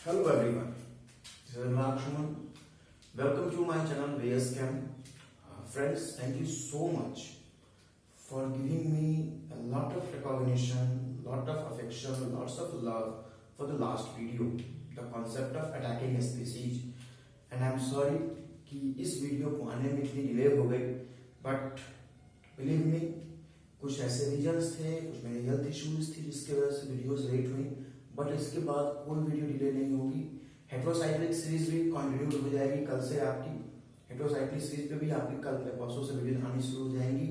Hello everyone, this is Anurag Shuman. Welcome to my channel VS Chem. Friends, thank you so much for giving me a lot of recognition, lot of affection, lots of love for the last video, the concept of attacking a species. And I'm sorry कि इस video को आने में इतनी delay हो गई, but believe me, कुछ ऐसे रीजंस थे, कुछ मेरे हेल्थ इश्यूज थी जिसकी वजह से वीडियोस लेट हुई, बट इसके बाद कोई वीडियो डिले नहीं होगी। हेट्रोसाइक्लिक सीरीज भी कंटिन्यू हो जाएगी कल से। आपकी हेट्रोसाइक्लिक सीरीज पे भी आपकी कल परसों से वीडियो आनी शुरू हो जाएंगी।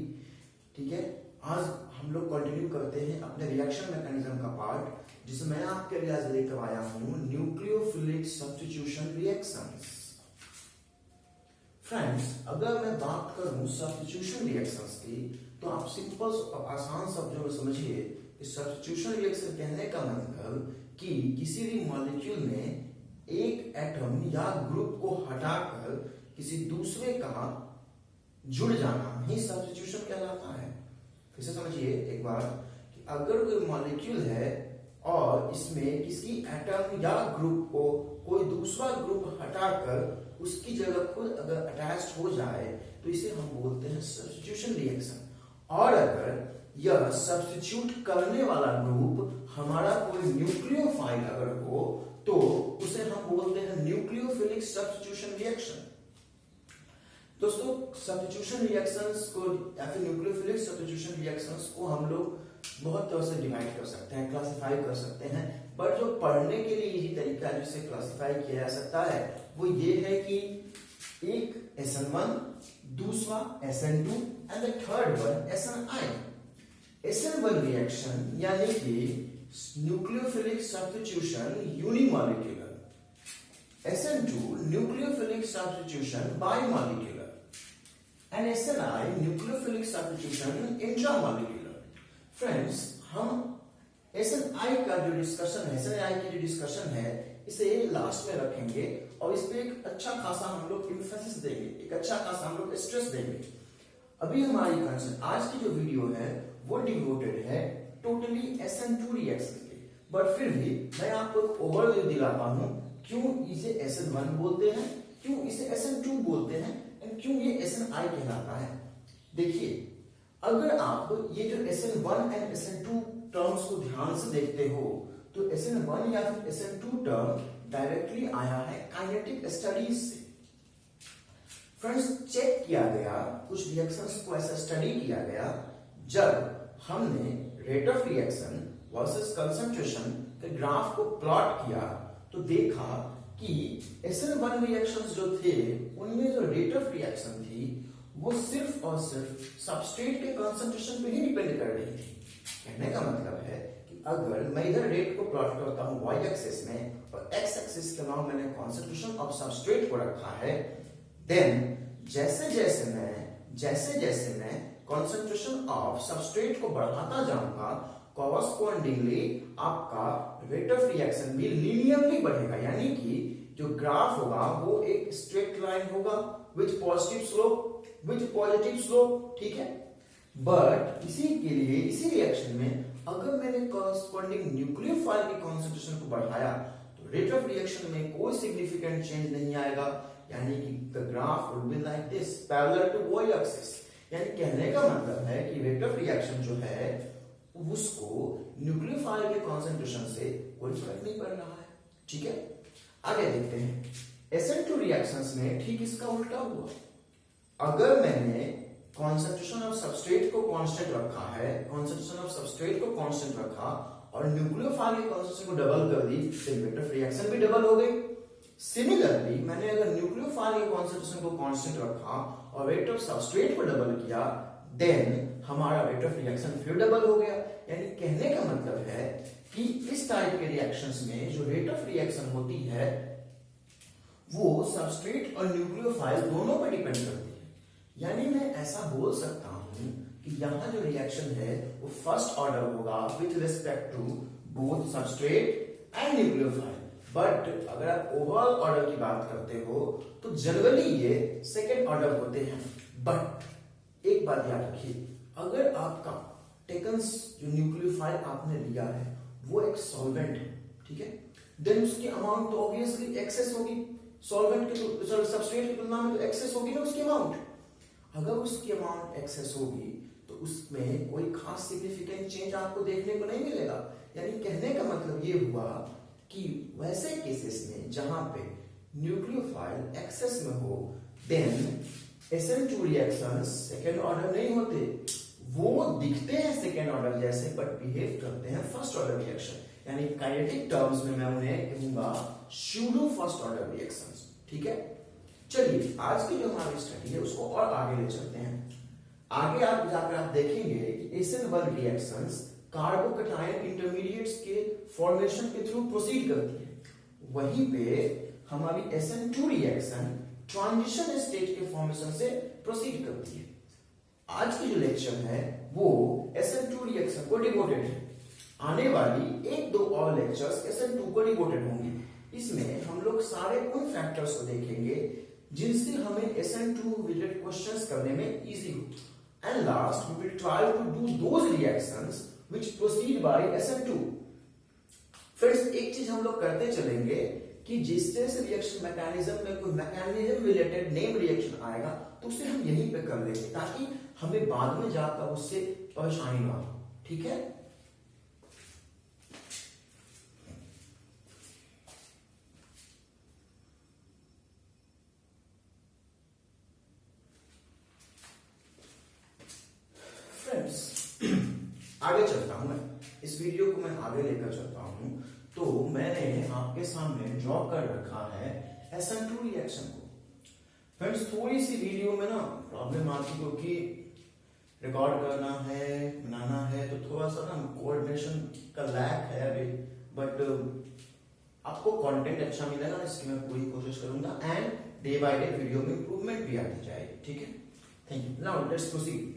ठीक है, आज हम लोग कंटिन्यू करते हैं अपने रिएक्शन मैकेनिज्म का पार्ट, जिसमें मैं आपके लिए आज लेकर आया हूं न्यूक्लियोफिलिक सब्स्टिट्यूशन रिएक्शंस। फ्रेंड्स, अगर मैं बात करूं सब्स्टिट्यूशन रिएक्शंस की, तो आप सिंपल आसान शब्दों में समझिए कि सब्स्टिट्यूशन रिएक्शन कहने का मतलब कि किसी भी मॉलिक्यूल में एक एटम या ग्रुप को हटाकर किसी दूसरे का जुड़ जाना ही सब्स्टिट्यूशन कहलाता है। फिर से समझिए एक बार कि अगर कोई मॉलिक्यूल है और इसमें किसी एटम या ग्रुप को कोई दूसरा ग्रुप हटाकर उसकी जगह खुद अगर अटैच हो जाए तो इसे हम बोलते हैं सब्स्टिट्यूशन रिएक्शन। और अगर यह सब्स्टिट्यूट करने वाला ग्रुप हमारा कोई न्यूक्लियोफाइल अगर हो तो उसे हम बोलते हैं न्यूक्लियोफिलिक सब्स्टिट्यूशन रिएक्शन। दोस्तों, सब्स्टिट्यूशन रिएक्शंस को या फिर न्यूक्लियोफिलिक सब्स्टिट्यूशन रिएक्शंस को हम लोग बहुत तरह से डिवाइड कर सकते हैं, क्लासिफाई कर सकते हैं, बट जो पढ़ने के लिए इजी तरीका है जिससे क्लासिफाई किया जा सकता है वो ये है कि एक SN1, दूसरा SN2 and the third one SNI। SN1 reaction यानी कि nucleophilic substitution unimolecular, SN2 nucleophilic substitution bimolecular and SNI nucleophilic substitution intramolecular. Friends, हम SNI का जो डिस्कशन है, SNI की जो डिस्कशन है, इसे लास्ट में रखेंगे और इस पे एक अच्छा खासा हम लोग एम्फेसिस देंगे, एक अच्छा खासा हम लोग स्ट्रेस देंगे। अभी हमारी कंसर्न आज की जो वीडियो है वो डिवोटेड है टोटली SN2 रिएक्शन के, बट फिर भी मैं आपको एक ओवरव्यू दिलाता हूं क्यों इसे SN1 बोलते हैं, क्यों इसे SN2 बोलते हैं एंड क्यों ये SNI कहलाता है। देखिए, अगर आप ये जो SN1 एंड SN2 टर्म्स को ध्यान से देखते हो तो SN1 या फिर SN2 टर्म डायरेक्टली आया है काइनेटिक स्टडीज से। फ्रेंड्स, चेक किया गया, कुछ रिएक्शंस को ऐसा स्टडी किया गया जब हमने rate of reaction versus concentration के ग्राफ को प्लॉट किया तो देखा कि SN1 रिएक्शंस जो थे उनमें जो रेट ऑफ रिएक्शन थी वो सिर्फ और सिर्फ सबस्ट्रेट के कंसंट्रेशन पे ही डिपेंड कर रही थी। कहने का मतलब है कि अगर मैं इधर रेट को प्लॉट करता हूं y एक्सिस में और x एक्सिस के नाम मैंने कंसंट्रेशन ऑफ सबस्ट्रेट को रखा है, देन जैसे जैसे मैं कंसंट्रेशन ऑफ सबस्ट्रेट को बढ़ाता जाऊंगा, कॉरस्पॉन्डिंगली आपका रेट ऑफ रिएक्शन भी लीनियरली बढ़ेगा, यानी कि जो ग्राफ होगा वो एक स्ट्रेट लाइन होगा विद पॉजिटिव स्लोप। ठीक है, बट इसी के लिए इसी रिएक्शन में अगर मैंने कॉरस्पॉन्डिंग न्यूक्लियोफाइल की कंसंट्रेशन को बढ़ाया तो रेट ऑफ रिएक्शन में कोई सिग्निफिकेंट चेंज नहीं आएगा, यानी कि the graph would be like this parallel to y axis. यानी कहने का मतलब है कि रेट ऑफ रिएक्शन जो है उसको न्यूक्लियोफाइल के कंसंट्रेशन से कोई फर्क नहीं पड़ रहा है। ठीक है, आगे देखते हैं। SN2 रिएक्शंस में ठीक इसका उल्टा हुआ। अगर मैंने कंसंट्रेशन ऑफ सबस्ट्रेट को कांस्टेंट रखा है, कंसंट्रेशन ऑफ सबस्ट्रेट को कांस्टेंट रखा और न्यूक्लियोफाइल के कंसंट्रेशन को डबल कर दी, तो रेट ऑफ रिएक्शन भी डबल हो गई। सिमिलरली मैंने अगर न्यूक्लियोफाइल के कंसंट्रेशन को कांस्टेंट रखा और रेट ऑफ सबस्ट्रेट को डबल किया, देन हमारा रेट ऑफ रिएक्शन फिर डबल हो गया। यानी कहने का मतलब है कि इस टाइप के रिएक्शंस में जो रेट ऑफ रिएक्शन होती है वो सबस्ट्रेट और न्यूक्लियोफाइल दोनों पर डिपेंड करती है। यानी मैं ऐसा बोल सकता हूं कि यहां जो रिएक्शन है वो फर्स्ट ऑर्डर होगा with respect to both substrate and nucleophile, but अगर आप ओवरऑल ऑर्डर की बात करते हो तो जनरली ये सेकेंड ऑर्डर होते हैं। बट एक बात याद रखिए, अगर आपका टेकन जो न्यूक्लियोफाइल आपने लिया है वो एक सॉल्वेंट है, ठीक है, देन उसकी अमाउंट तो ऑब्वियसली एक्सेस होगी, सॉल्वेंट के सबस्ट्रेट की तुलना में तो एक्सेस होगी ना उसकी अमाउंट। अगर उसकी अमाउंट एक्सेस होगी तो उसमें कोई खास सिग्निफिकेंट चेंज आपको देखने को नहीं मिलेगा। यानी कहने का मतलब ये हुआ कि वैसे केसेस में जहां पे न्यूक्लियोफाइल एक्सेस में हो, then SN2 reactions second order नहीं होते, वो दिखते हैं सेकेंड ऑर्डर जैसे बट बिहेव करते हैं फर्स्ट ऑर्डर रिएक्शन। यानी काइनेटिक टर्म्स में मैं उन्हें कहूंगा सूडो फर्स्ट ऑर्डर रिएक्शंस। ठीक है, चलिए आज की जो हमारी स्टडी है उसको और आगे ले चलते हैं। आगे आप जाकर आप देखेंगे कि SN1 रिएक्शंस कार्बोकैटायन इंटरमीडिएट्स के फॉर्मेशन के थ्रू प्रोसीड करती है। वहीं पे हमारी SN2 रिएक्शन ट्रांजिशन स्टेज के फॉर्मेशन से प्रोसीड करती है। आज की जो लेक्चर है वो SN2 रिएक्शन को डिवोटेड है। आने वाली एक दो और लेक्चर्स SN2 को डिवोटेड होंगी। इसमें हम लोग सारे उन फैक्टर्स को देखेंगे जिनसे हमें SN2 रिलेटेड क्वेश्चंस करने में इजी हो। And last we will try to do those reactions which proceed by SN2। Friends, एक चीज हम लोग करते चलेंगे कि जिस तरह से रिएक्शन मैकेनिज्म में कोई मैकेनिज्म रिलेटेड नेम रिएक्शन आएगा तो उसे हम यहीं पे कर लेंगे ताकि हमें बाद में जाकर उससे परेशानी ना हो। ठीक है, फ्रेंड्स आगे चलता हूं मैं, इस वीडियो को मैं आगे लेकर चलता हूं। तो मैंने आपके सामने ड्रॉ कर रखा है SN2 रिएक्शन को। फ्रेंड्स, थोड़ी सी वीडियो में ना प्रॉब्लम आती क्योंकि रिकॉर्ड करना है, बनाना है, तो थोड़ा सा ना कोऑर्डिनेशन का लैक है अभी, बट आपको कंटेंट अच्छा मिलेगा इसकी मैं पूरी कोशिश करूंगा and day by day video में इंप्रूवमेंट भी आती जाएगी। ठीक है, thank you. Now let's proceed.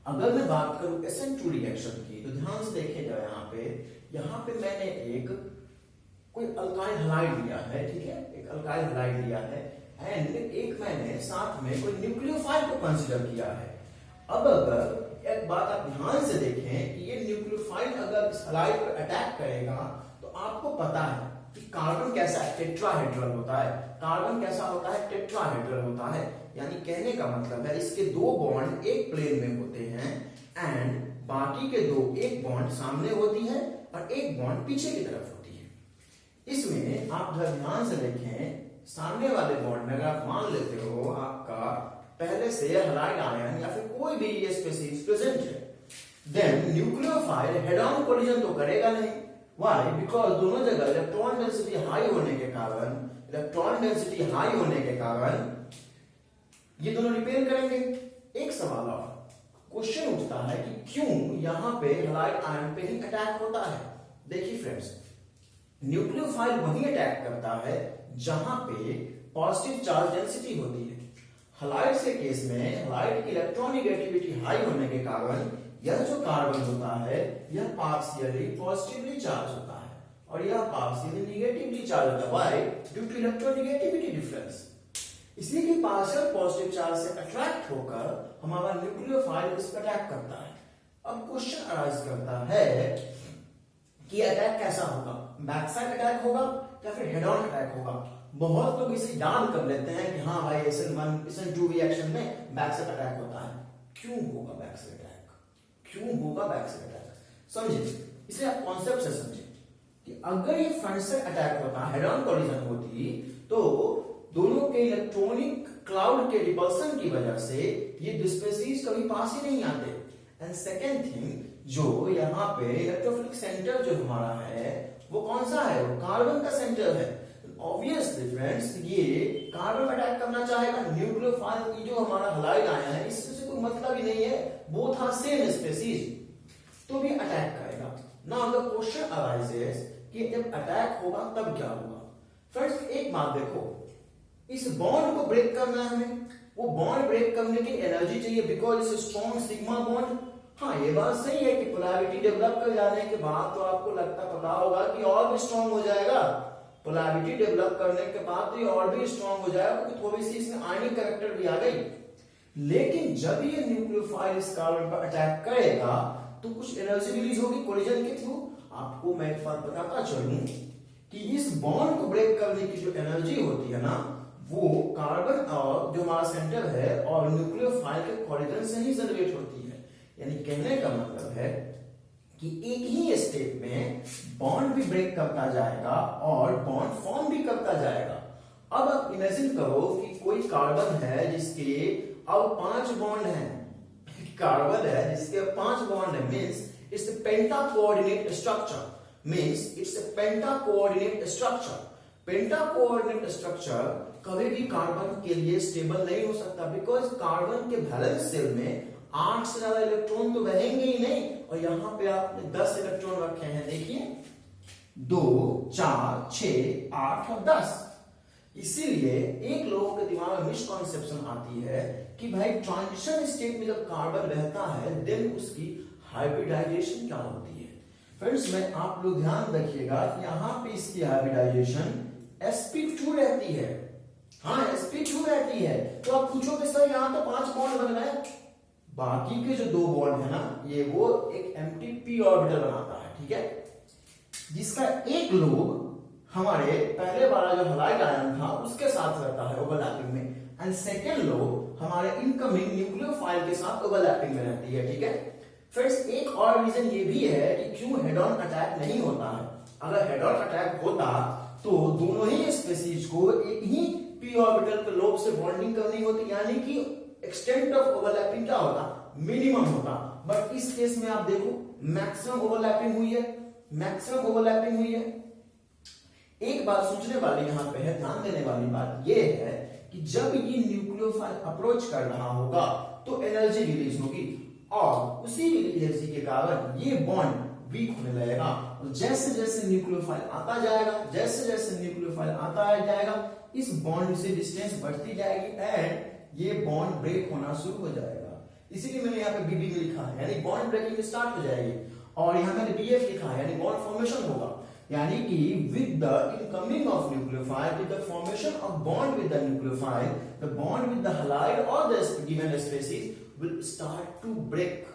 अगर मैं बात करूं SN2 रिएक्शन की तो ध्यान से देखिएगा, यहाँ पे मैंने एक कोई अल्काइल हैलाइड लिया है। ठीक है, एक अल्काइल हैलाइड लिया है एंड एक मैंने साथ में कोई न्यूक्लियोफाइल को कंसीडर किया है। अब अगर एक बात आप ध्यान से देखें कि ये न्यूक्लियोफाइल अगर इस हैलाइड पर अटैक करेगा तो आपको पता है कि कार्बन कैसा है, टेट्राहेड्रल होता है। कार्बन कैसा होता है, टेट्राहेड्रल होता है। यानी कहने का मतलब है इसके दो बॉन्ड एक प्लेन में होते हैं एंड बाकी के दो, एक बॉन्ड सामने होती है और एक बॉन्ड पीछे की तरफ होती है। इसमें आप ध्यान से देखें, सामने वाले बॉन्ड में अगर आप मान लेते हो आपका पहले से हैलाइड आयन या फिर कोई भी ये स्पीशीज प्रेजेंट है, then nucleophile head on collision तो करेगा नहीं। व्हाई? बिकॉज दोनों जगह इलेक्ट्रॉन डेंसिटी हाई होने के कारण ये दोनों रिपेल करेंगे। एक सवाल और क्वेश्चन उठता है कि क्यों यहां पे हैलाइड आयन पे ही अटैक होता है। देखिए फ्रेंड्स, न्यूक्लियोफाइल वहीं अटैक करता है जहां पे पॉजिटिव चार्ज डेंसिटी होती है। हैलाइड के केस में हैलाइड की इलेक्ट्रोनेगेटिविटी हाई होने के कारण यह जो कार्बन होता है यह पार्शियली पॉजिटिवली चार्ज होता है और यह पार्शियली निगेटिवली चार्ज होता है। Why? Due to electronegativity difference. इसलिए कि पार्शियल पॉजिटिव चार्ज से अट्रैक्ट होकर हमारा न्यूक्लियोफाइल इस पर अटैक करता है। अब क्वेश्चन अराइज करता है कि अटैक कैसा होगा, बैक साइड अटैक होगा या फिर हेड ऑन अटैक होगा। बहुत लोग इसे याद कर लेते हैं कि हाँ भाई SN1 SN2 रिएक्शन में बैक साइड अटैक होता है। क्यों होगा बैक साइड अटैक, क्यों होगा बैक साइड अटैक, समझे। इसे आप कॉन्सेप्ट से समझे कि अगर ये फ्रंट से अटैक होता, हेड ऑन कोलिजन होती, तो दोनों के इलेक्ट्रॉनिक क्लाउड के रिपल्सन की वजह से ये दो स्पीशीज कभी पास ही नहीं आते। एंड सेकेंड थिंग, जो यहाँ पे इलेक्ट्रोफिलिक सेंटर जो हमारा है वो कौन सा है, वो कार्बन का सेंटर है। ऑब्वियसली फ्रेंड्स, ये कार्बन अटैक करना चाहेगा। न्यूक्लियोफाइल की जो हमारा हैलाइड आया है इससे कोई मतलब ही नहीं है, बोथ आर सेम स्पीशीज, तो भी अटैक करेगा ना। अगर क्वेश्चन अराइजेस कि जब अटैक होगा तब क्या होगा। फ्रेंड्स, एक बात देखो, इस बॉन्ड को ब्रेक करना है हमें, वो बॉन्ड ब्रेक करने की एनर्जी चाहिए because it's strong sigma bond. हाँ, ये बात सही है कि पोलैरिटी डेवलप कर जाने के बाद तो आपको पता होगा कि और भी स्ट्रॉन्ग हो जाएगा। पोलैरिटी डेवलप करने के बाद तो ये और भी स्ट्रॉन्ग हो जाएगा क्योंकि थोड़ी सी इसमें आयनिक कैरेक्टर भी आ गई। लेकिन जब ये न्यूक्लियोफाइल इस कार्बन पर अटैक करेगा तो कुछ एनर्जी रिलीज होगी कोलिजन के थ्रू। आपको मैं एक बात बताता चलूं कि इस बॉन्ड को ब्रेक करने की जो एनर्जी होती है ना, वो कार्बन और जो हमारा सेंटर है और न्यूक्लियोफाइल के कोलिजन से ही जनरेट होती है। यानी कहने का मतलब है कि एक ही स्टेप में बॉन्ड भी ब्रेक करता जाएगा और बॉन्ड फॉर्म भी करता जाएगा। अब आप इमेजिन करो कि कोई कार्बन है जिसके अब 5 बॉन्ड हैं, कार्बन है जिसके 5 बॉन्ड है, means it's a penta coordinate structure, means it's a penta coordinate structure. Penta coordinate structure कभी भी कार्बन के लिए स्टेबल नहीं हो सकता, बिकॉज कार्बन के बैलेंस शेल में 8 से ज्यादा इलेक्ट्रॉन तो बहेंगे ही नहीं, और यहां पे आपने 10 इलेक्ट्रॉन रखे हैं, देखिए 2 4 6 8 और 10। इसीलिए एक लोगों के दिमाग में मिसकॉन्सेप्शन आती है कि भाई ट्रांजिशन स्टेट में जब कार्बन रहता है देन उसकी हाइब्रिडाइजेशन क्या होती है। फ्रेंड्स में आप लोग ध्यान रखिएगा, यहां पे इसकी हाइब्रिडाइजेशन sp2 रहती है। हाँ, sp2 रहती है। तो आप पूछोगे सर यहां तो 5 बॉन्ड बन गए, बाकी के जो 2 बॉन्ड है ना, ये वो एक एम्प्टी p ऑर्बिटल बनाता है, ठीक है, जिसका एक लोब हमारे पहले वाला जो हैलाइड आयन था उसके साथ रहता है ओवरलैपिंग में, एंड सेकेंड लोब हमारे इनकमिंग न्यूक्लियोफाइल के साथ ओवरलैपिंग में रहती है, ठीक है। फ्रेंड्स एक और रीजन ये भी है कि क्यों हेड ऑन अटैक नहीं होता है। अगर हेड ऑन अटैक होता तो दोनों ही स्पीशीज को एक ही p ऑर्बिटल के लोब से बॉन्डिंग करनी होती, यानी कि एक्सटेंट ऑफ ओवरलैपिंग क्या होता, मिनिमम होता। बट इस केस में आप देखो मैक्सिमम ओवरलैपिंग हुई है, मैक्सिमम ओवरलैपिंग हुई है। एक बात सोचने वाली यहां पे है, ध्यान देने वाली बात यह है कि जब ये न्यूक्लियोफाइल अप्रोच कर रहा होगा तो एनर्जी रिलीज होगी, और उसी एनर्जी के कारण ये बॉन्ड वीक होने लगेगा। जैसे जैसे न्यूक्लियोफाइल आता जाएगा, जैसे जैसे न्यूक्लियोफाइल आता जाएगा, इस बॉन्ड से डिस्टेंस बढ़ती जाएगी एंड ये बॉन्ड ब्रेक होना शुरू हो जाएगा। इसीलिए मैंने यहाँ पे बीबी लिखा है, यानी बॉन्ड ब्रेकिंग स्टार्ट हो जाएगी, और यहाँ मैंने बीएफ लिखा है, यानी बॉन्ड फॉर्मेशन होगा। यानी कि with the incoming of nucleophile, with the formation of bond with the nucleophile, the bond with the halide और the given species will start to break,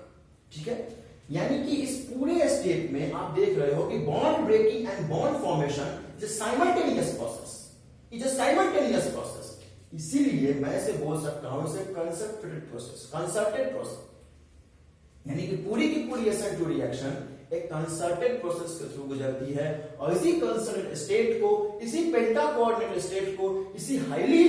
ठीक है। यानी कि इस पूरे स्टेप में आप देख रहे हो कि bond breaking and bond formation is a simultaneous process, is a simultaneous process. इसीलिए मैं इसे बोल सकता हूं इसे कंसर्टेड प्रोसेस, कंसर्टेड प्रोसेस, यानी कि पूरी की पूरी SN2 रिएक्शन एक कंसर्टेड प्रोसेस के थ्रू गुजरती है, और इसी कंसर्टेड स्टेट को, इसी पेंटा कोऑर्डिनेट स्टेट को, इसी हाईली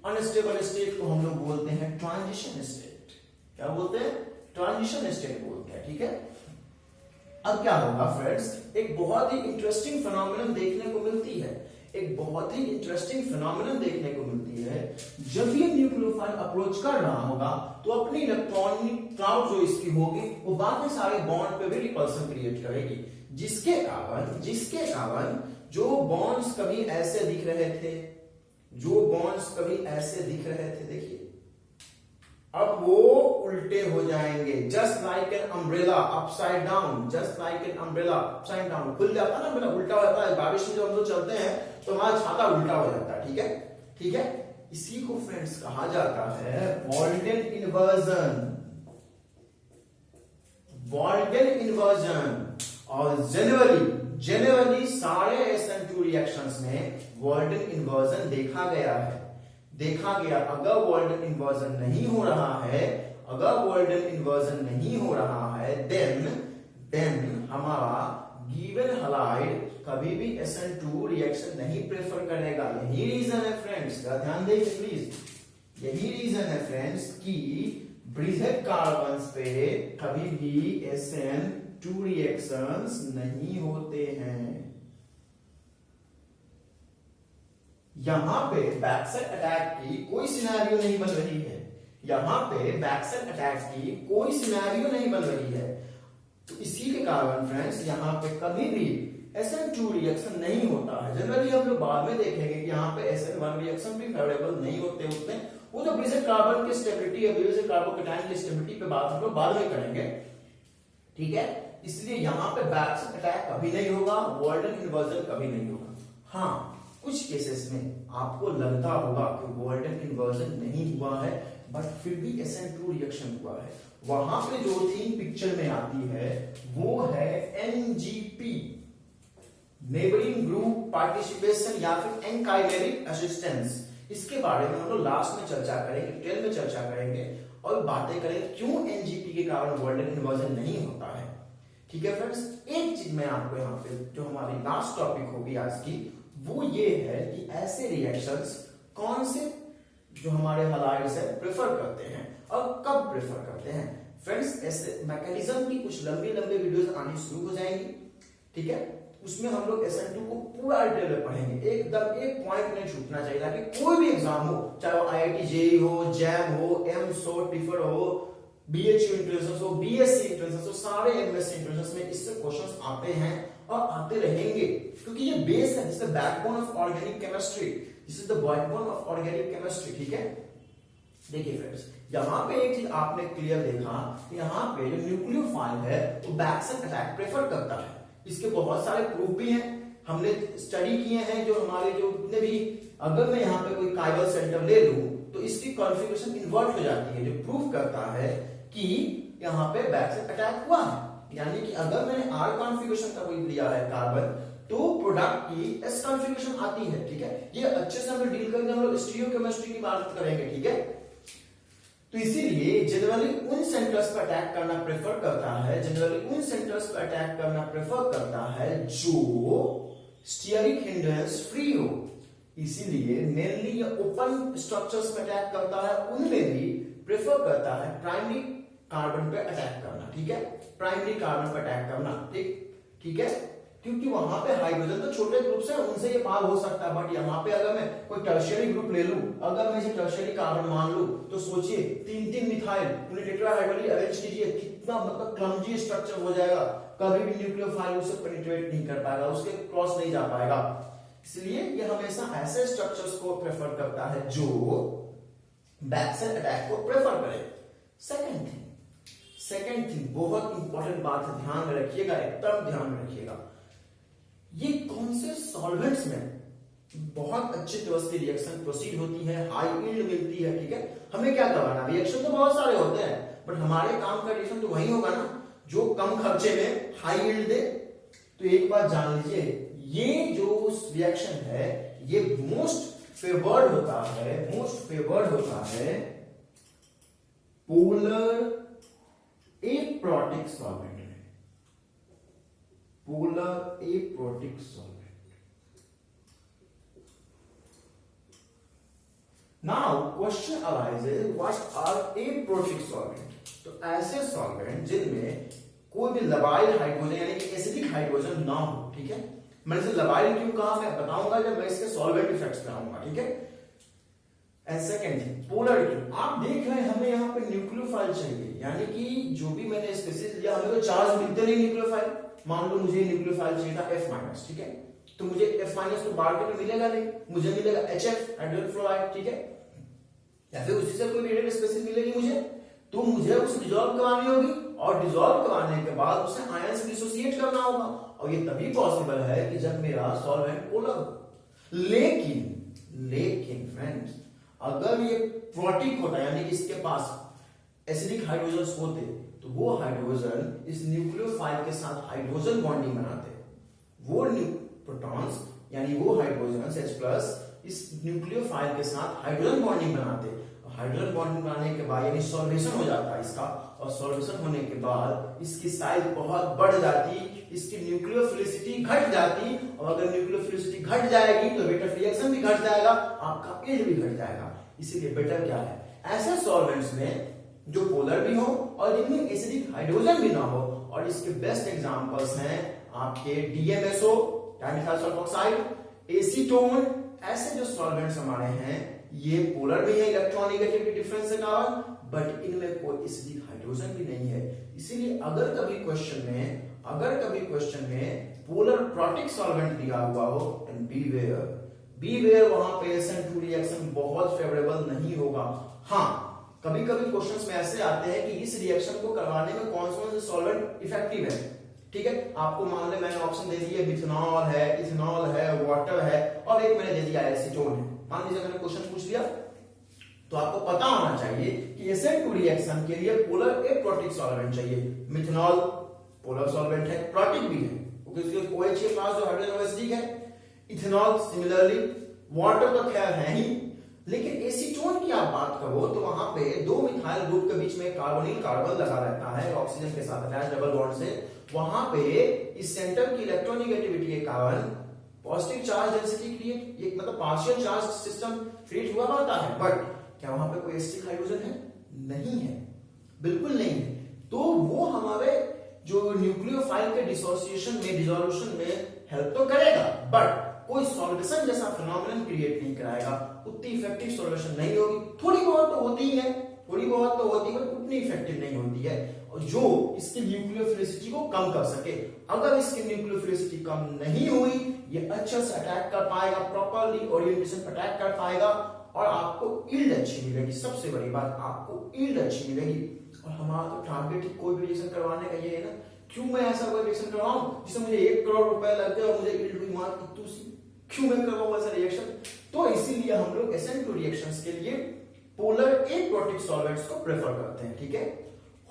अनस्टेबल स्टेट को हम लोग बोलते हैं ट्रांजिशन स्टेट। क्या बोलते हैं? ट्रांजिशन स्टेट बोलते हैं, ठीक है। अब क्या होगा फ्रेंड्स, एक बहुत ही इंटरेस्टिंग फिनोमिनन देखने को मिलती है, एक बहुत ही इंटरेस्टिंग फिनोमिनन देखने को मिलती है। जब ये न्यूक्लियोफाइल अप्रोच कर रहा होगा तो अपनी इलेक्ट्रॉनिक क्लाउड जो इसकी होगी वो बाकी सारे बॉन्ड पे भी रिपल्सन क्रिएट करेगी, जिसके कारण जो बॉन्ड्स कभी ऐसे दिख रहे थे, जो बॉन्ड्स कभी ऐसे दिख रहे थे, देखिए अब वो उल्टे हो जाएंगे, just like an umbrella upside down, just like an umbrella upside down. खुल जाता है ना, उल्टा होता है। बारिश में जब हम लोग चलते हैं तो हमारा छाता उल्टा हो जाता है, ठीक है, ठीक है। इसी को फ्रेंड्स कहा जाता है वॉल्डेन इन्वर्जन, वॉल्डेन इन्वर्जन। और जनरली सारे SN2 रिएक्शंस में वॉल्डेन इन्वर्जन देखा गया है, देखा गया। अगर वॉल्डेन इन्वर्जन नहीं हो रहा है, अगर वॉल्डेन इन्वर्जन नहीं हो रहा है, देन हमारा गिवन हैलाइड कभी भी SN2 रिएक्शन नहीं प्रेफर करेगा। यही रीजन है फ्रेंड्स, ध्यान देखिए प्लीज, यही रीजन है फ्रेंड्स कि ब्रिजेड कार्बन्स पे कभी भी SN2 रिएक्शंस नहीं होते हैं। यहां पे बैकसाइड अटैक की कोई सिनेरियो नहीं बन रही है, यहां पे बैकसाइड अटैक की कोई सिनेरियो नहीं बन रही है। तो इसी के कारण फ्रेंड्स यहां पे कभी भी SN2 रिएक्शन नहीं होता है। जनरली हम लोग बाद में देखेंगे कि यहाँ पे SN1 रिएक्शन भी फेवरेबल नहीं होते उतने। वो जो ब्रिजेड कार्बन की स्टेबिलिटी है, ब्रिजेड कार्बोकेटायन की स्टेबिलिटी पे बात हम लोग बाद में करेंगे, ठीक है। इसलिए यहाँ पे बैकसाइड अटैक कभी नहीं होगा, वॉल्डेन इन्वर्जन कभी नहीं होगा। हाँ, कुछ केसेस में आपको लगता होगा कि वॉल्डेन इन्वर्जन नहीं हुआ है बट फिर भी SN2 रिएक्शन हुआ है। वहां पे जो थीम पिक्चर में आती है वो है NGP, नेबरिंग ग्रुप पार्टिसिपेशन या फिर एनकाइमेरिक असिस्टेंस, इसके बारे में हम लोग लास्ट में चर्चा करेंगे, डिटेल में चर्चा करेंगे और बातें करेंगे क्यों एनजीपी के कारण वर्ल्ड इन्वर्जन नहीं होता है। ठीक है फ्रेंड्स, एक चीज मैं आपको यहाँ पे जो हमारी लास्ट टॉपिक होगी आज की वो ये है कि ऐसे रिएक्शंस कौन से जो हमारे हलाइड्स है प्रेफर करते हैं और कब प्रेफर करते हैं। फ्रेंड्स, ऐसे मैकेनिज्म की कुछ लंबी लंबी वीडियोस आनी शुरू हो जाएंगी। ठीक है, उसमें हम लोग SN2 को पूरा डिटेल में पढ़ेंगे, एकदम एक पॉइंट नहीं छूटना चाहिए ताकि कोई भी एग्जाम हो, चाहे वो IIT JEE हो, जैम हो, एम्स हो, टिफर हो, BHU एंट्रेंस हो, BSc एंट्रेंस हो, सारे MSc एंट्रेंस में इससे क्वेश्चंस आते हैं और आते रहेंगे क्योंकि ये बेस है, this is the backbone of organic chemistry, this is the backbone of organic chemistry. ठीक है, देखिए फ्रेंड्स, यहाँ पे एक चीज आपने क्लियर देखा, यहाँ पे जो न्यूक्लियोफाइल है वो बैक्सन अटैक प्रेफर करता है। इसके बहुत सारे प्रूफ भी हैं, हमने स्टडी किए हैं, जो हमारे जो जितने भी, अगर मैं यहाँ पे कोई काइवल सेंटर ले लूं तो इसकी कॉन्फ़िगरेशन इन्वर्ट हो जाती है, जो प्रूफ करता है कि यहाँ पे बैक्सन अटैक हुआ है। यानी कि अगर मैंने R कॉन्फ़िगरेशन का कोई लिया है कार्बन, तो प्रोडक्ट की S कॉन्फ़िगरेशन आती है। ठीक है, ये अच्छे से हम डील करेंगे, हम लोग स्टीरियोकेमिस्ट्री की बात करेंगे। ठीक है, तो इसीलिए जनरली उन सेंटर्स पर अटैक करना प्रेफर करता है, जनरली उन सेंटर्स पर अटैक करना प्रेफर करता है जो स्टीयरिक हिंड्रेंस फ्री हो। इसीलिए मेनली ये ओपन स्ट्रक्चर्स पर अटैक करता है, उनमें भी प्रेफर करता है प्राइमरी कार्बन पे अटैक करना। ठीक है, प्राइमरी कार्बन पे अटैक करना। ठीक है, क्योंकि वहां पे हाइड्रोजन तो छोटे ग्रुप से उनसे ये पार हो सकता है, बट यहाँ पे अगर मैं कोई टर्शियरी ग्रुप ले लूं, अगर मैं इसे टर्शियरी कार्बन मान लूं, तो सोचिए 3-3 मिथाइल उन्हें टेट्राहाइड्रली अरेंज कीजिए, कितना मतलब क्लमजी स्ट्रक्चर हो जाएगा, कभी भी न्यूक्लियोफाइल उसे पेनिट्रेट नहीं कर पाएगा, उसके क्रॉस नहीं जा पाएगा। इसलिए ये हमेशा ऐसे स्ट्रक्चर्स को प्रेफर करता है जो बैक्सन अटैक को प्रेफर करे। सेकेंड थिंग बहुत इंपॉर्टेंट बात है, ध्यान में रखिएगा, एकदम ध्यान में रखिएगा, ये कौन से सॉल्वेंट्स में बहुत अच्छी तरह से रिएक्शन प्रोसीड होती है, हाई यील्ड मिलती है। ठीक है, हमें क्या करवाना, रिएक्शन तो बहुत सारे होते हैं, बट हमारे काम का रिएक्शन तो वही होगा ना जो कम खर्चे में हाई यील्ड दे। तो एक बात जान लीजिए, ये जो रिएक्शन है ये मोस्ट फेवर्ड होता है polar aprotic solvent, polar aprotic solvent. Now question arises, what are aprotic solvent? तो ऐसे सॉल्वेंट जिनमें कोई भी लबाइल हाइड्रोजन यानी कि एसिडिक हाइड्रोजन ना हो। ठीक है, मैंने इसे लबाइल क्यों कहा मैं बताऊंगा जब मैं इसके सॉल्वेंट इफेक्ट्स पे आऊंगा। ठीक है, एंड सेकंड पोलर क्यों, आप देख रहे हैं हमें यहाँ पे न्यूक्लियोफाइल चाहिए, यानी कि जो भी मैंने स्पेसिस लिया हमें तो चार्ज मिलते नहीं न्यूक्लियोफाइल। मान लो मुझे न्यूक्लियोफाइल चाहिए था F-, ठीक है, तो मुझे F- तो बाहर के मिलेगा नहीं, मुझे मिलेगा HF हाइड्रोजन फ्लोराइड। ठीक है, या फिर उसी से कोई रेडियल स्पेसिस मिलेगी मुझे, तो मुझे उसे डिसॉल्व करवानी होगी और डिसॉल्व करवाने के बाद उसे आयन से डिसोसिएट करना होगा, और ये तभी पॉसिबल है कि जब मेरा सॉल्वेंट पोलर हो। लेकिन फ्रेंड्स, अगर ये प्रोटिक होता यानी कि इसके पास एसिडिक हाइड्रोजन होते तो वो हाइड्रोजन इस न्यूक्लियोफाइल के साथ हाइड्रोजन बॉन्डिंग बनाते, वो प्रोटॉन्स यानी वो हाइड्रोजन H+ इस न्यूक्लियोफाइल के साथ हाइड्रोजन बॉन्डिंग बनाते, हाइड्रोजन बॉन्डिंग बनाने के बाद यानी सॉल्वेशन हो जाता है इसका, और सॉल्वेशन होने के बाद इसकी साइज बहुत बढ़ जाती, इसकी न्यूक्लियोफिलिसिटी घट जाती, और अगर न्यूक्लियोफिलिसिटी घट जाएगी तो रेट ऑफ रिएक्शन भी घट जाएगा, आपका एज भी घट जाएगा। इसीलिए बेटर क्या है, ऐसे सॉल्वेंट्स में जो पोलर भी हो और इनमें एसिडिक हाइड्रोजन भी ना हो, और इसके बेस्ट एग्जांपल्स हैं आपके DMSO डाइमिथाइल सल्फोक्साइड, एसीटोन। ऐसे जो सॉल्वेंट्स हमारे हैं ये पोलर भी है इलेक्ट्रॉनिगेटिविटी डिफरेंस के कारण, बट इनमें कोई एसिडिक हाइड्रोजन भी नहीं है। इसीलिए अगर कभी क्वेश्चन में पोलर प्रोटिक सॉल्वेंट दिया हुआ हो, एंड बीवेयर वहां पे SN2 रिएक्शन बहुत फेवरेबल नहीं होगा। हाँ, कभी कभी क्वेश्चंस में ऐसे आते हैं कि इस रिएक्शन को करवाने में कौन से सॉल्वेंट इफेक्टिव है। ठीक है, आपको मान ले मैंने ऑप्शन दे दिए मिथेनॉल है, इथेनॉल है, वाटर है, और एक मैंने दे दिया एसीटोन है। मान लीजिए मैंने क्वेश्चन पूछ लिया, तो आपको पता होना चाहिए कि SN2 रिएक्शन के लिए पोलर एप्रोटिक सॉल्वेंट चाहिए। मिथेनॉल पोलर सॉल्वेंट है, प्रोटिक भी है, क्योंकि OH के पास जो हाइड्रोजन OH है। इथेनॉल सिमिलरली, वाटर तो खैर है ही, लेकिन एसीटोन की आप बात करो तो वहां पे दो मिथाइल ग्रुप के बीच में कार्बोनिल कार्बन लगा रहता है ऑक्सीजन के साथ अटैच डबल बॉन्ड से। वहां पे इस सेंटर की इलेक्ट्रोनेगेटिविटी के कारण पॉजिटिव चार्ज डेंसिटी क्रिएट, ये मतलब पार्शियल चार्ज सिस्टम क्रिएट हुआ पाता है। बट क्या वहां पे कोई एसिडिक हाइड्रोजन है? नहीं है, बिल्कुल नहीं है। तो वो हमारे जो न्यूक्लियोफाइल के डिसोल्यूशन में हेल्प तो करेगा, बट कोई सॉल्वेशन जैसा फिनोमेनन क्रिएट नहीं कराएगा, उतनी इफेक्टिव सॉल्वेशन नहीं होगी। थोड़ी बहुत तो होती है, बट उतनी इफेक्टिव नहीं होती है जो इसकी न्यूक्लियोफिलिसिटी को कम कर सके। अगर इसकी न्यूक्लियोफिलिसिटी कम नहीं हुई, ये अच्छे से अटैक कर पाएगा, प्रॉपरली ओरिएंटेशन अटैक कर पाएगा और आपको यील्ड अच्छी मिलेगी। सबसे बड़ी बात, आपको यील्ड अच्छी मिलेगी। और हमारा तो टारगेट कोई भी रिएक्शन करवाने का ये है ना, क्यों मैं ऐसा कोई रिएक्शन करवाऊं जिसमें मुझे 1 करोड़ रुपए लग गए और मुझे यील्ड हुई मात्र 2C, क्यों मैं करवाऊं ऐसा रिएक्शन? तो इसीलिए हम लोग SN2 रिएक्शंस के लिए पोलर एप्रोटिक सॉल्वेंट्स को प्रेफर करते हैं। ठीक है,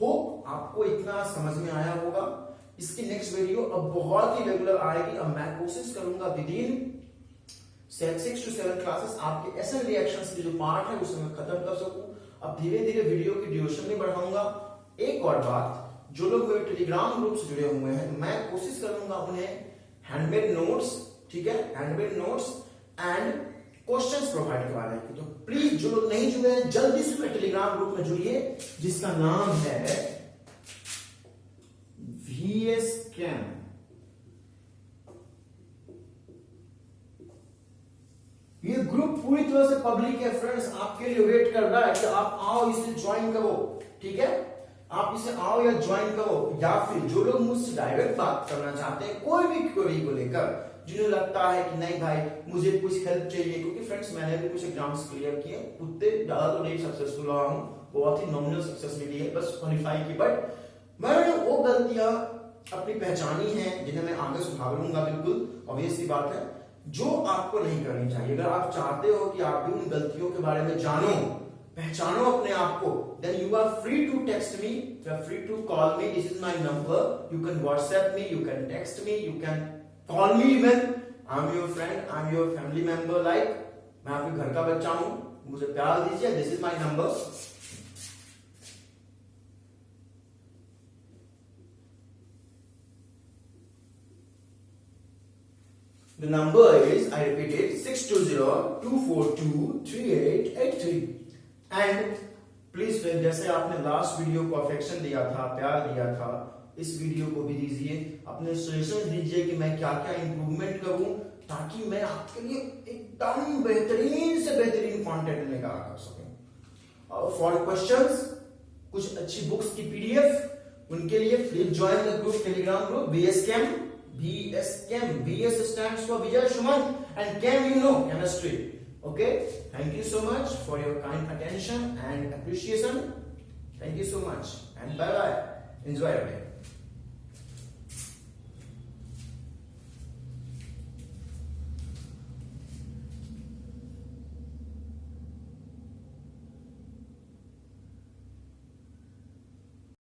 होप आपको इतना समझ में आया होगा। इसकी नेक्स्ट वीडियो अब बहुत ही रेगुलर आएगी। अब मैं कोशिश करूंगा विदिन 6 to 7 क्लासेस आपके SN रिएक्शंस के जो पार्ट है उसे मैं खत्म कर सकूं। अब धीरे धीरे वीडियो की ड्यूरेशन भी बढ़ाऊंगा। एक और बात, जो लोग मेरे टेलीग्राम ग्रुप से जुड़े हुए हैं, मैं कोशिश करूंगा उन्हें हैंडमेड नोट्स, ठीक है, handmade notes and questions provide करवाने की। तो प्लीज जो लोग नहीं जुड़े हैं जल्दी से मेरे टेलीग्राम ग्रुप में जुड़िए, जिसका नाम है VS Chem। ये ग्रुप पूरी तरह से पब्लिक है फ्रेंड्स, आपके लिए वेट कर रहा है कि आप आओ इसे ज्वाइन करो। ठीक है, आप इसे आओ या ज्वाइन करो, या फिर जो लोग मुझसे डायरेक्ट बात करना चाहते हैं कोई भी क्वेरी को लेकर, जिन्हें लगता है कि नहीं भाई मुझे कुछ हेल्प चाहिए, क्योंकि फ्रेंड्स मैंने भी कुछ एग्जाम्स क्लियर किए, उतने ज्यादा तो नहीं सक्सेसफुल रहा हूं, बहुत ही नॉमिनल सक्सेस मिली है, बस क्वालिफाई की। बट मैंने वो गलतियां अपनी पहचानी है जिन्हें मैं आगे सुधार लूंगा, बिल्कुल ऑब्वियस सी बात है, जो आपको नहीं करनी चाहिए। अगर आप चाहते हो कि आप भी उन गलतियों के बारे में जानो, पहचानो अपने आप को, then you are free to text me, you are free to call me, this is my number, you can WhatsApp me, you can text me, you can call me even, I'm your friend, I'm your family member, like मैं आपके घर का बच्चा हूं, मुझे प्यार दीजिए, this is my number। The number is, I repeat it, 620-242-3883 and please friend, जैसे आपने लास्ट वीडियो को अफेक्शन दिया था, प्यार दिया था, इस वीडियो को भी दीजिए, अपने सजेशन दीजिए कि मैं क्या क्या इंप्रूवमेंट करूं ताकि मैं आपके लिए एकदम बेहतरीन से बेहतरीन कंटेंट लेकर आ सकूं। फॉर क्वेश्चंस, कुछ अच्छी बुक्स की PDF उनके लिए please join the group, Telegram group VS Chem। VS stands for Vijay Suman and Chem, you know, chemistry. Okay, thank you so much for your kind attention and appreciation. Thank you so much and bye bye. Enjoy your day.